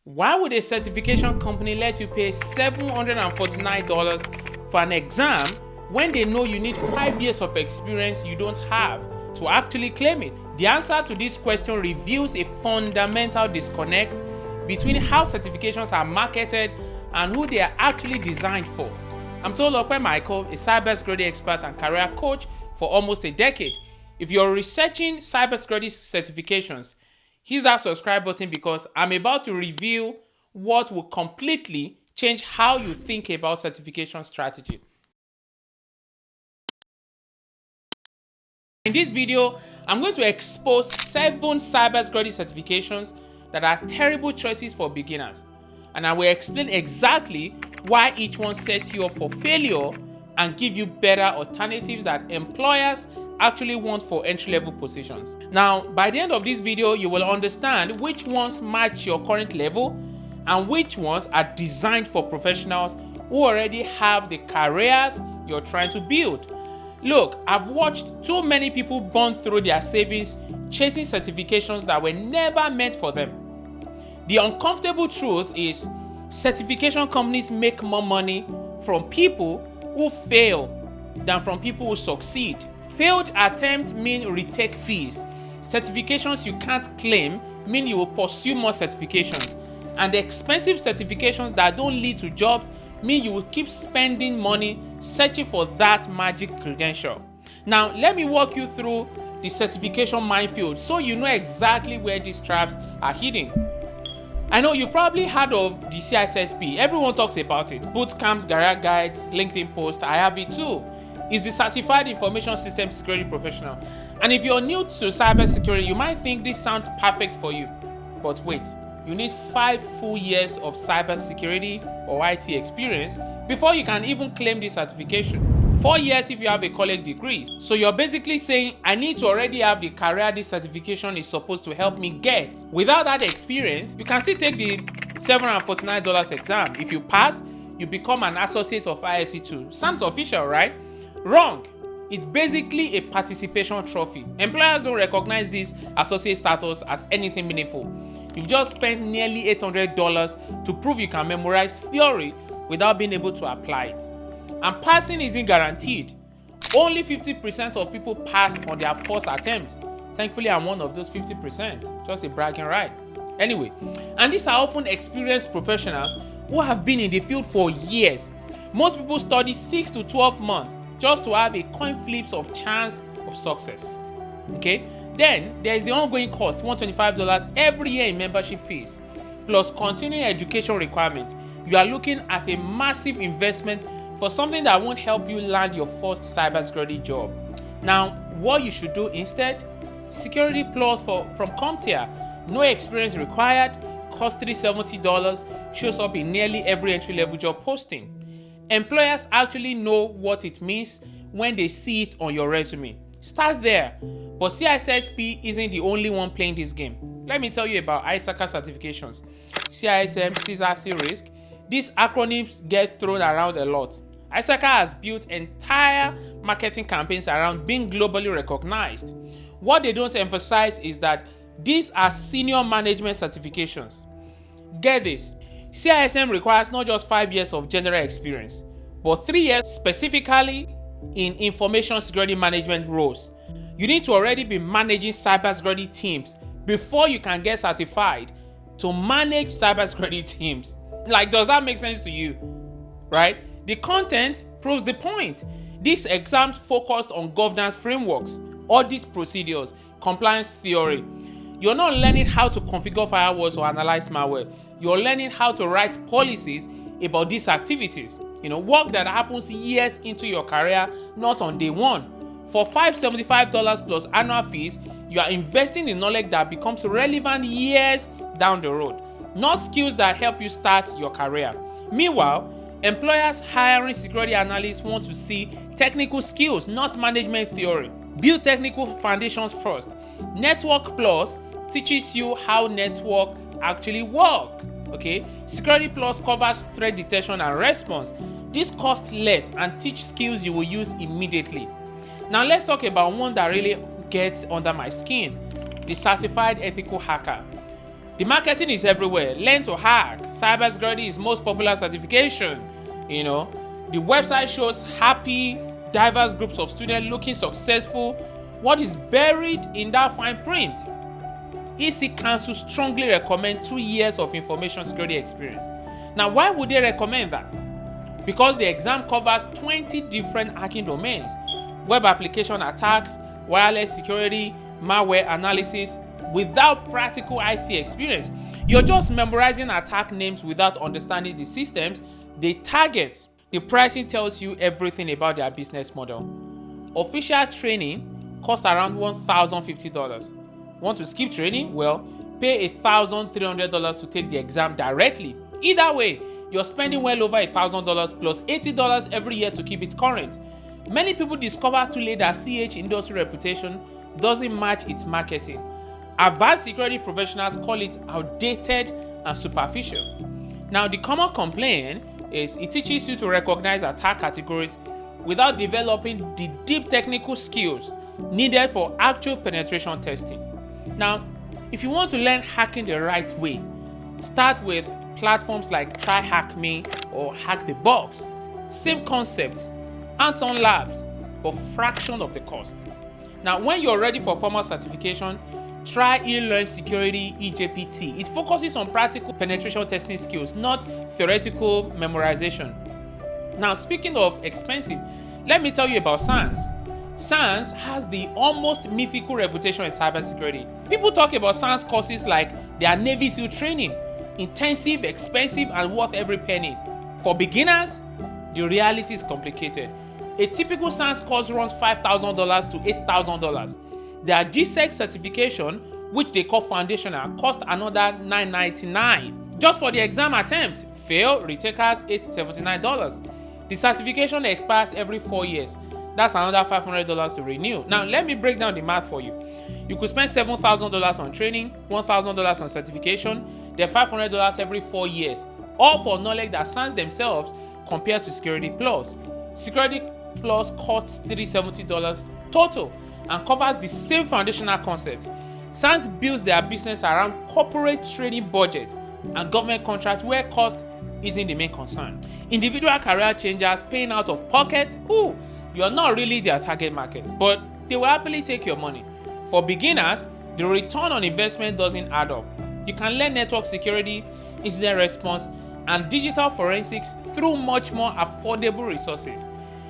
Why would a certification company let you pay $749 for an exam when they know you need 5 years of experience you don't have to actually claim it? The answer to this question reveals a fundamental disconnect between how certifications are marketed and who they are actually designed for. I'm Tolulope Michael, a cybersecurity expert and career coach for almost a decade. If you're researching cybersecurity certifications, hit that subscribe button because I'm about to reveal what will completely change how you think about certification strategy. In this video, I'm going to expose 7 cybersecurity certifications that are terrible choices for beginners. And I will explain exactly why each one sets you up for failure and give you better alternatives that employers actually want for entry-level positions. Now, by the end of this video, you will understand which ones match your current level and which ones are designed for professionals who already have the careers you're trying to build. Look, I've watched too many people burn through their savings chasing certifications that were never meant for them. The uncomfortable truth is certification companies make more money from people who fail than from people who succeed. Failed attempts mean retake fees. Certifications you can't claim mean you will pursue more certifications. And expensive certifications that don't lead to jobs mean you will keep spending money searching for that magic credential. Now, let me walk you through the certification minefield so you know exactly where these traps are hidden. I know you've probably heard of the CISSP. Everyone talks about it. Boot camps, career guides, LinkedIn posts. I have it too. It's the Certified Information System Security Professional. And if you're new to cybersecurity, you might think this sounds perfect for you. But wait, you need 5 full years of cybersecurity or IT experience before you can even claim this certification. 4 years if you have a college degree. So you're basically saying, I need to already have the career this certification is supposed to help me get. Without that experience, you can still take the $749 exam. If you pass, you become an associate of ISC2. Sounds official, right? Wrong. It's basically a participation trophy. Employers don't recognize this associate status as anything meaningful. You've just spent nearly $800 to prove you can memorize theory without being able to apply it. And passing isn't guaranteed. Only 50% of people pass on their first attempt. Thankfully, I'm one of those 50%. Just a bragging right. Anyway, and these are often experienced professionals who have been in the field for years. Most people study 6 to 12 months just to have a coin flips of chance of success. Okay? Then there is the ongoing cost, $125 every year in membership fees, plus continuing education requirements. You are looking at a massive investment for something that won't help you land your first cybersecurity job. Now, what you should do instead? Security Plus from CompTIA. No experience required, costs $370, shows up in nearly every entry-level job posting. Employers actually know what it means when they see it on your resume. Start there. But CISSP isn't the only one playing this game. Let me tell you about ISACA certifications. CISM, CISSP, RISK. These acronyms get thrown around a lot. ISACA has built entire marketing campaigns around being globally recognized. What they don't emphasize is that these are senior management certifications. Get this. CISM requires not just 5 years of general experience, but 3 years specifically in information security management roles. You need to already be managing cybersecurity teams before you can get certified to manage cybersecurity teams. Like, does that make sense to you? Right? The content proves the point. These exams focused on governance frameworks, audit procedures, compliance theory. You're not learning how to configure firewalls or analyze malware. You're learning how to write policies about these activities. Work that happens years into your career, not on day one. For $575 plus annual fees, you are investing in knowledge that becomes relevant years down the road, not skills that help you start your career. Meanwhile, employers hiring security analysts want to see technical skills, not management theory. Build technical foundations first. Network Plus teaches you how network actually work. Okay? Security Plus covers threat detection and response. This costs less and teach skills you will use immediately. Now let's talk about one that really gets under my skin, the Certified Ethical Hacker. The marketing is everywhere. Learn to hack. Cybersecurity is most popular certification. The website shows happy, diverse groups of students looking successful. What is buried in that fine print? EC Council strongly recommend 2 years of information security experience. Now, why would they recommend that? Because the exam covers 20 different hacking domains: web application attacks, wireless security, malware analysis. Without practical IT experience, you're just memorizing attack names without understanding the systems they target. The pricing tells you everything about their business model. Official training costs around $1,050. Want to skip training? Well, pay $1,300 to take the exam directly. Either way, you're spending well over $1,000 plus $80 every year to keep it current. Many people discover too late that CH industry reputation doesn't match its marketing. Advanced security professionals call it outdated and superficial. Now, the common complaint is it teaches you to recognize attack categories without developing the deep technical skills needed for actual penetration testing. Now, if you want to learn hacking the right way, start with platforms like Try Hack Me or Hack the Box. Same concept, hands-on labs, but fraction of the cost. Now, when you're ready for formal certification, try eLearn Security EJPT. It focuses on practical penetration testing skills, not theoretical memorization. Now, speaking of expensive, let me tell you about SANS. SANS has the almost mythical reputation in cybersecurity. People talk about SANS courses like they are Navy SEAL training, intensive, expensive, and worth every penny. For beginners, the reality is complicated. A typical SANS course runs $5,000 to $8,000. Their GSEC certification, which they call foundational, cost another $999. Just for the exam attempt, fail, retakers $879. The certification expires every 4 years. That's another $500 to renew. Now, let me break down the math for you. You could spend $7,000 on training, $1,000 on certification, then $500 every 4 years, all for knowledge that SANS themselves compared to Security Plus. Security Plus costs $370 total and covers the same foundational concept. SANS builds their business around corporate training budget and government contract where cost isn't the main concern. Individual career changers paying out of pocket, you're not really their target market, but they will happily take your money. For beginners, the return on investment doesn't add up. You can learn network security, incident response, and digital forensics through much more affordable resources.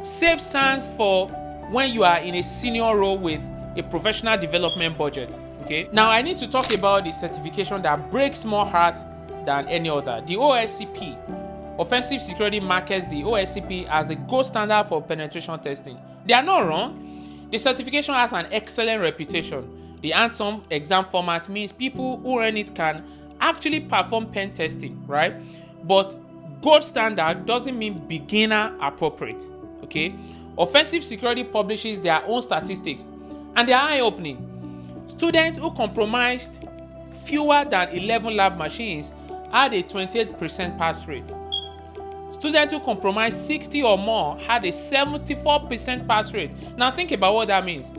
Save SANS for when you are in a senior role with a professional development budget. Okay. Now I need to talk about the certification that breaks more heart than any other, the OSCP. Offensive Security markets the OSCP as the gold standard for penetration testing. They are not wrong. The certification has an excellent reputation. The hands-on exam format means people who earn it can actually perform pen testing, right? But gold standard doesn't mean beginner appropriate. Okay. Offensive Security publishes their own statistics and they are eye-opening. Students who compromised fewer than 11 lab machines had a 28% pass rate. Students who compromised 60 or more had a 74% pass rate. Now think about what that means.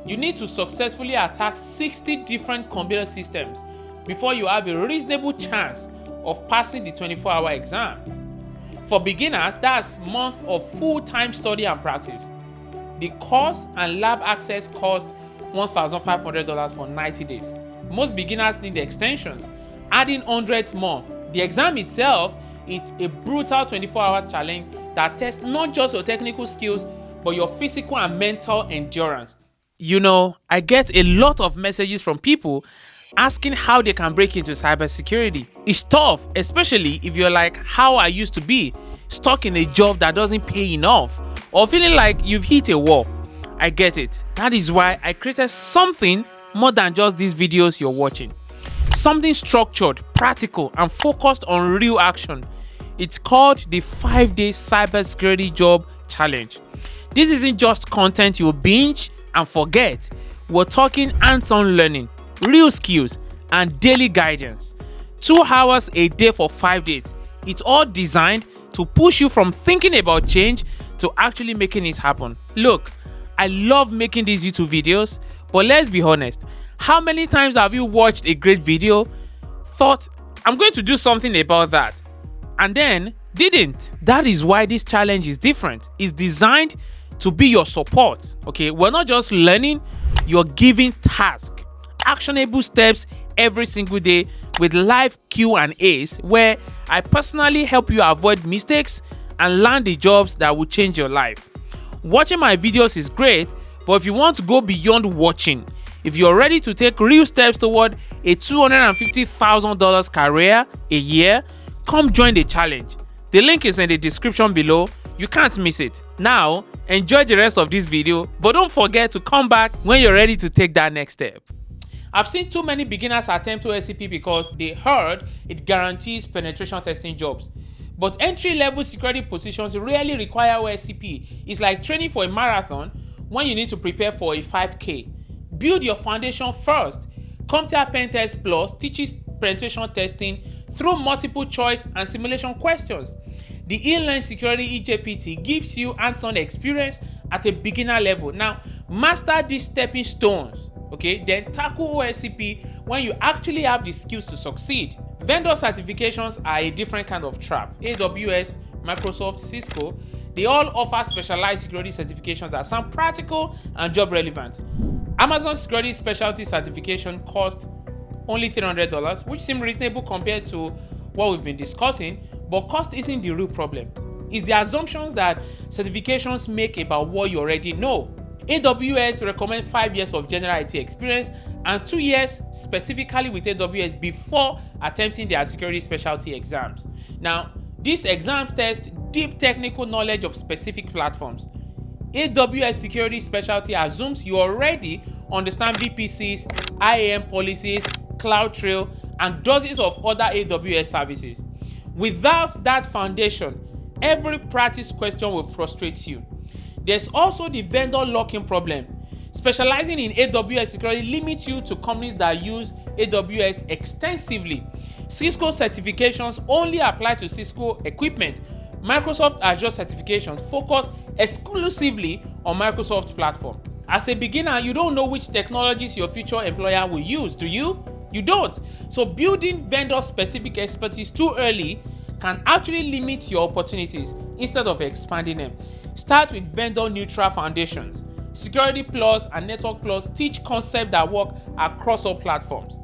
You need to successfully attack 60 different computer systems before you have a reasonable chance of passing the 24-hour exam. For beginners, that's a month of full-time study and practice. The course and lab access cost $1,500 for 90 days. Most beginners need extensions, adding hundreds more. The exam itself is a brutal 24-hour challenge that tests not just your technical skills, but your physical and mental endurance. I get a lot of messages from people asking how they can break into cybersecurity. It's tough, especially if you're like how I used to be, stuck in a job that doesn't pay enough, or feeling like you've hit a wall. I get it. That is why I created something more than just these videos you're watching. Something structured, practical, and focused on real action. It's called the 5-day Cybersecurity Job Challenge. This isn't just content you'll binge and forget. We're talking hands-on learning, real skills, and daily guidance. 2 hours a day for 5 days. It's all designed to push you from thinking about change to actually making it happen. Look, I love making these YouTube videos, but let's be honest, how many times have you watched a great video, thought, I'm going to do something about that, and then didn't. That is why this challenge is different. It's designed to be your support. Okay, we're not just learning, you're giving tasks, actionable steps every single day with live Q&As where I personally help you avoid mistakes and land the jobs that will change your life. Watching my videos is great, but if you want to go beyond watching, if you're ready to take real steps toward a $250,000 career a year, come join the challenge. The link is in the description below. You can't miss it. Now, enjoy the rest of this video, but don't forget to come back when you're ready to take that next step. I've seen too many beginners attempt OSCP because they heard it guarantees penetration testing jobs. But entry-level security positions rarely require OSCP. It's like training for a marathon when you need to prepare for a 5K. Build your foundation first. CompTIA Pentest Plus teaches penetration testing through multiple choice and simulation questions. The Inline Security EJPT gives you hands-on experience at a beginner level. Now, master these stepping stones, okay? Then tackle OSCP when you actually have the skills to succeed. Vendor certifications are a different kind of trap. AWS, Microsoft, Cisco, they all offer specialized security certifications that sound practical and job relevant. Amazon Security Specialty Certification costs only $300, which seems reasonable compared to what we've been discussing, but cost isn't the real problem. It's the assumptions that certifications make about what you already know. AWS recommends 5 years of general IT experience and 2 years specifically with AWS before attempting their security specialty exams. Now, these exams test deep technical knowledge of specific platforms. AWS Security Specialty assumes you already understand VPCs, IAM policies, CloudTrail, and dozens of other AWS services. Without that foundation, every practice question will frustrate you. There's also the vendor lock-in problem. Specializing in AWS security limits you to companies that use AWS extensively. Cisco certifications only apply to Cisco equipment. Microsoft Azure certifications focus exclusively on Microsoft's platform. As a beginner, you don't know which technologies your future employer will use, do you? You don't. So building vendor-specific expertise too early can actually limit your opportunities instead of expanding them. Start with vendor-neutral foundations. Security Plus and Network Plus teach concepts that work across all platforms.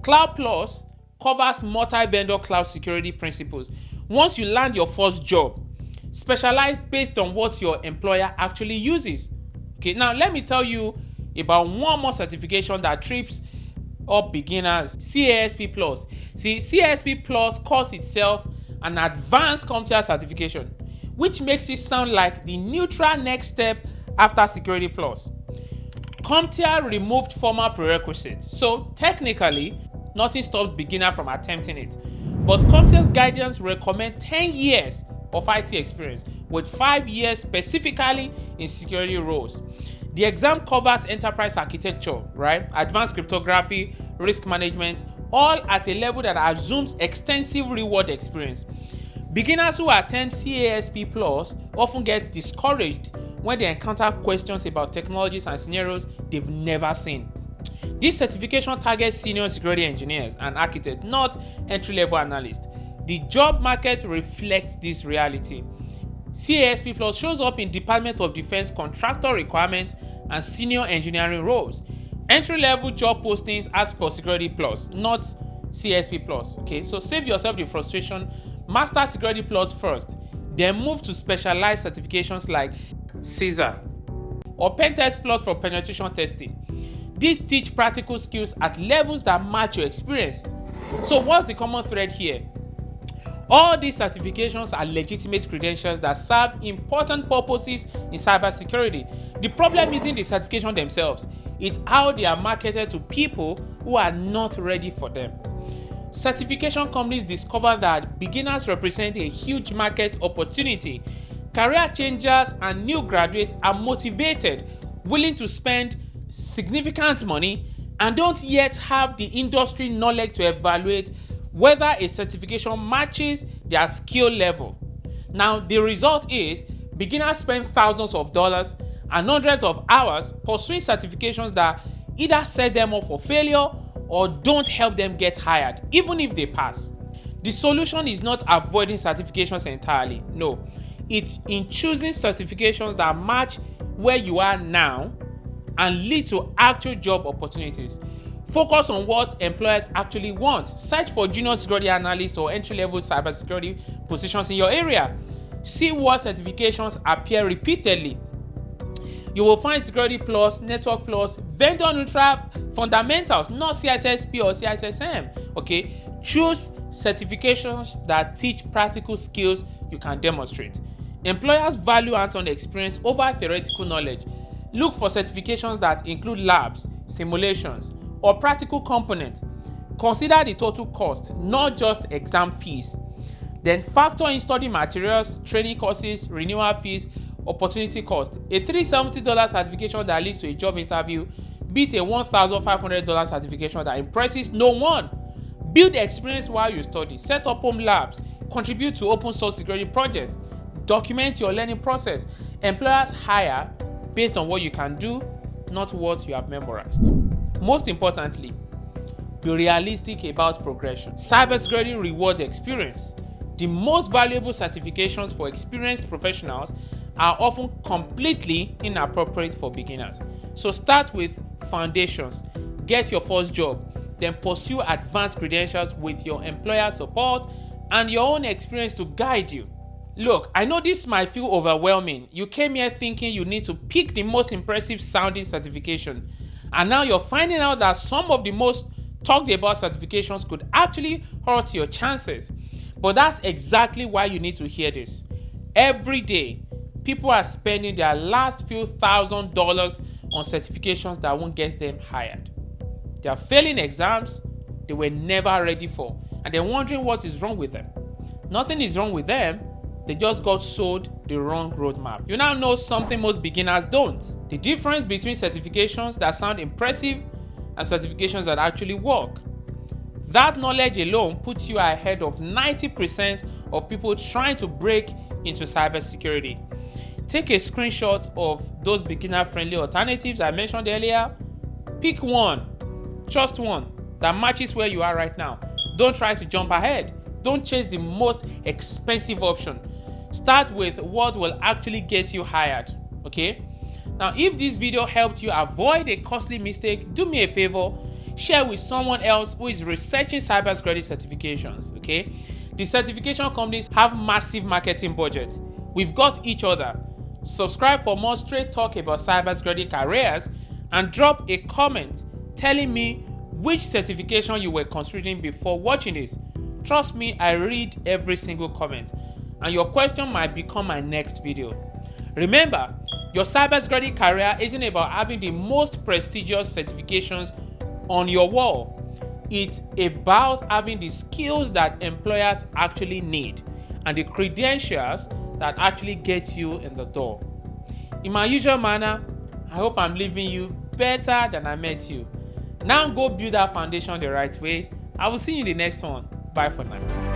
Cloud Plus covers multi-vendor cloud security principles. Once you land your first job, specialize based on what your employer actually uses. Okay, now let me tell you about one more certification that trips up beginners, CASP Plus. See, CISSP Plus calls itself an advanced CompTIA certification, which makes it sound like the neutral next step after Security Plus. CompTIA removed formal prerequisites, so technically, nothing stops beginner from attempting it. But CompTIA's guidance recommend 10 years of IT experience with 5 years specifically in security roles. The exam covers enterprise architecture, right? Advanced cryptography, risk management, all at a level that assumes extensive real-world experience. Beginners who attempt CASP Plus often get discouraged when they encounter questions about technologies and scenarios they've never seen. This certification targets senior security engineers and architects, not entry-level analysts. The job market reflects this reality. CASP Plus shows up in Department of Defense contractor requirements and senior engineering roles. Entry-level job postings ask for Security Plus, not CASP Plus. Okay, so save yourself the frustration. Master Security Plus first, then move to specialized certifications like CISSP or Pentest Plus for penetration testing. These teach practical skills at levels that match your experience. So what's the common thread here? All these certifications are legitimate credentials that serve important purposes in cybersecurity. The problem isn't the certification themselves, it's how they are marketed to people who are not ready for them. Certification companies discover that beginners represent a huge market opportunity. Career changers and new graduates are motivated, willing to spend significant money, and don't yet have the industry knowledge to evaluate whether a certification matches their skill level. Now, the result is beginners spend thousands of dollars and hundreds of hours pursuing certifications that either set them up for failure or don't help them get hired, even if they pass. The solution is not avoiding certifications entirely. No, it's in choosing certifications that match where you are now and lead to actual job opportunities. Focus on what employers actually want. Search for junior security analyst or entry-level cybersecurity positions in your area. See what certifications appear repeatedly. You will find Security Plus, Network Plus, Vendor Neutral Fundamentals, not CISSP or CISSM. Okay, choose certifications that teach practical skills you can demonstrate. Employers value hands-on experience over theoretical knowledge. Look for certifications that include labs, simulations, or practical components. Consider the total cost, not just exam fees. Then factor in study materials, training courses, renewal fees, opportunity cost. A $370 certification that leads to a job interview beat a $1,500 certification that impresses no one. Build experience while you study. Set up home labs. Contribute to open source security projects. Document your learning process. Employers hire based on what you can do, not what you have memorized. Most importantly, be realistic about progression. Cybersecurity rewards experience. The most valuable certifications for experienced professionals are often completely inappropriate for beginners. So start with foundations, get your first job, then pursue advanced credentials with your employer support and your own experience to guide you. Look, I know this might feel overwhelming. You came here thinking you need to pick the most impressive sounding certification, and now you're finding out that some of the most talked about certifications could actually hurt your chances. But that's exactly why you need to hear this. Every day, people are spending their last few $1,000s on certifications that won't get them hired. They are failing exams they were never ready for, and they're wondering what is wrong with them. Nothing is wrong with them, they just got sold the wrong roadmap. You now know something most beginners don't: the difference between certifications that sound impressive and certifications that actually work. That knowledge alone puts you ahead of 90% of people trying to break into cybersecurity. Take a screenshot of those beginner-friendly alternatives I mentioned earlier. Pick one, just one, that matches where you are right now. Don't try to jump ahead. Don't chase the most expensive option. Start with what will actually get you hired, okay? Now, if this video helped you avoid a costly mistake, do me a favor, share with someone else who is researching cybersecurity certifications, okay? The certification companies have massive marketing budgets. We've got each other. Subscribe for more straight talk about cybersecurity careers and drop a comment telling me which certification you were considering before watching this. Trust me, I read every single comment, and your question might become my next video. Remember, your cybersecurity career isn't about having the most prestigious certifications on your wall. It's about having the skills that employers actually need and the credentials that actually get you in the door. In my usual manner, I hope I'm leaving you better than I met you. Now go build that foundation the right way. I will see you in the next one. Bye for now.